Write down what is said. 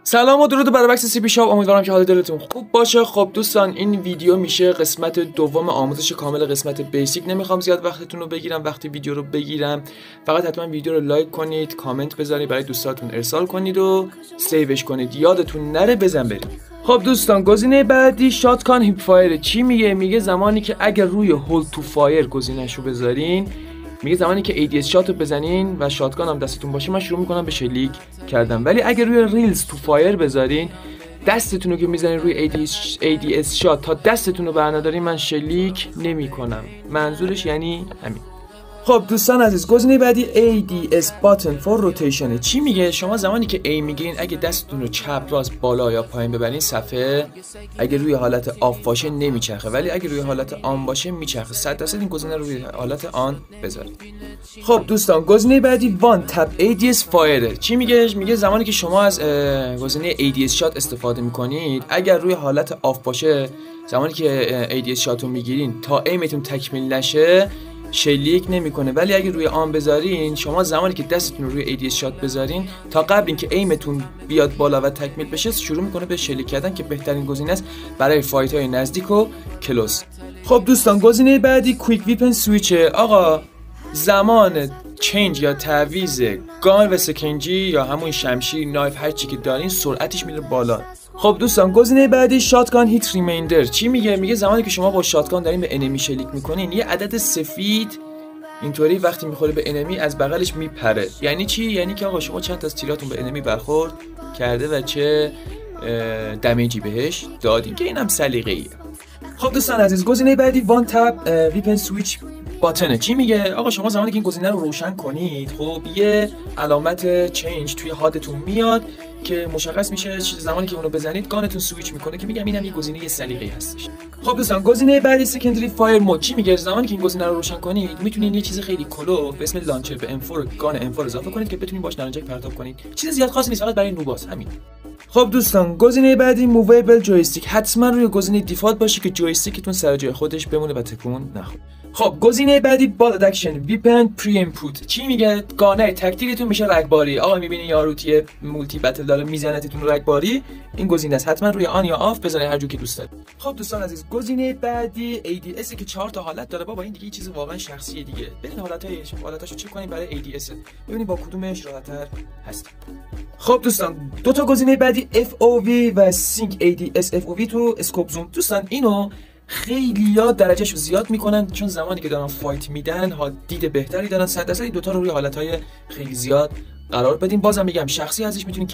سلام و درود بر بکس CP شاپ. امیدوارم که حال دلتون خوب باشه. خب دوستان، این ویدیو میشه قسمت دوم آموزش کامل قسمت بیسیک. نمیخوام زیاد وقتتون رو بگیرم. وقتی ویدیو رو بگیرم فقط حتما ویدیو رو لایک کنید، کامنت بذارید، برای دوستاتون ارسال کنید و سیوش کنید، یادتون نره بزن برید. خب دوستان، گزینه بعدی شاتگان هیپ فایر. چی میگه زمانی که اگر روی هولد تو فایر گزینه‌شو بذارین، میگه زمانی که ADS شات رو بزنین و شاتگان هم دستتون باشه من شروع میکنم به شلیک کردن. ولی اگر روی ریلز تو فایر بذارین، دستتون رو که میزنین روی ADS شات تا دستتون رو برندارین من شلیک نمی کنم. منظورش یعنی همین. خب دوستان عزیز، گزینه بعدی ADS button for rotation. چی میگه؟ شما زمانی که A میگیرین اگه دستتون رو چپ راست بالا یا پایین ببرین، صفحه اگه روی حالت آف باشه نمیچرخه، ولی اگه روی حالت آن باشه میچرخه. 100% این گزینه رو روی حالت آن بذارید. خب دوستان، گزینه بعدی one tap ADS fire. چی میگه؟ میگه زمانی که شما از گزینه ADS شات استفاده میکنید، اگر روی حالت آف باشه، زمانی که ADS شات رو میگیرین تا ایمتون تکمیل نشه شلیک نمیکنه. ولی اگه روی آن بذارین، شما زمانی که دستتون رو روی ADS شات بذارین تا قبل اینکه ایمتون بیاد بالا و تکمیل بشه شروع میکنه به شلیک کردن، که بهترین گزینه است برای فایت های نزدیک و کلوز. خب دوستان، گزینه بعدی کویک ویپن سویچه. آقا زمان چنج یا تعویض گان و سکنجی یا همون شمشیر، نایف، هر چی که دارین سرعتش میره بالا. خب دوستان، گزینه بعدی شاتگان هیت ریمایندر. چی میگه؟ میگه زمانی که شما با شاتگان دارین به انمی شلیک میکنین، یه عدد سفید اینطوری وقتی میخوره به انمی از بغلش میپره. یعنی چی؟ یعنی که آقا شما چند تا از تیراتون به انمی برخورد کرده و چه دمیجی بهش دادین، که اینم سلیقه‌ایه. خب دوستان عزیز، گزینه بعدی وان تپ ویپن سویچ باتنه. چی میگه؟ آقا شما زمانی که این گزینه رو روشن کنید، خب یه علامت چنج توی هادتون میاد که مشخص میشه زمانی که اونو بزنید گانتون سویچ میکنه، که میگم اینم یه گزینه یه سلیقه‌ای هستش. خب دوستان، گزینه بعدی سکندری فایر مود. چی میگه؟ زمانی که این گزینه رو روشن کنید میتونید یه چیز خیلی کلو به اسم لانچر به M4 گان M4 اضافه کنید که بتونید باش نارنجک پرتاب کنید. چیز زیاد خاصی نیست، فقط برای نوباس همین. خب دوستان، گزینه بعدی موویبل جویستیک. حتما روی گزینه دیفالت باشه که جویستیکتون سر جای خودش بمونه و تکون نخوره. خب گزینه بعدی بال ادکشن ویپن پری اینپوت. چی میگه؟ گانه تکتیکتون میشه رگباری. آقا میبینین یارو توی مولتی بتل داره میزنتتون رگباری، این گزینه است. حتما روی آن یا آف بزنید هر جو که دوست دارید. خب دوستان عزیز، گزینه بعدی ADS که 4 تا حالت داره. بابا این دیگه چیز واقعا شخصیه دیگه. برید حالتاشو چک کنید برای ADS، ببینید با کدومش راحت‌تر هست. خب دوستان، دو تا گزینه بعدی FOV و سینک ADS FOV تو اسکوپ زوم. دوستان اینو خیلی‌ها درجهشو زیاد میکنن، چون زمانی که دارن فایت میدن ها دید بهتری دارن. 100% این دوتا رو روی حالتهای خیلی زیاد قرار بدین. بازم میگم شخصی ازش میتونین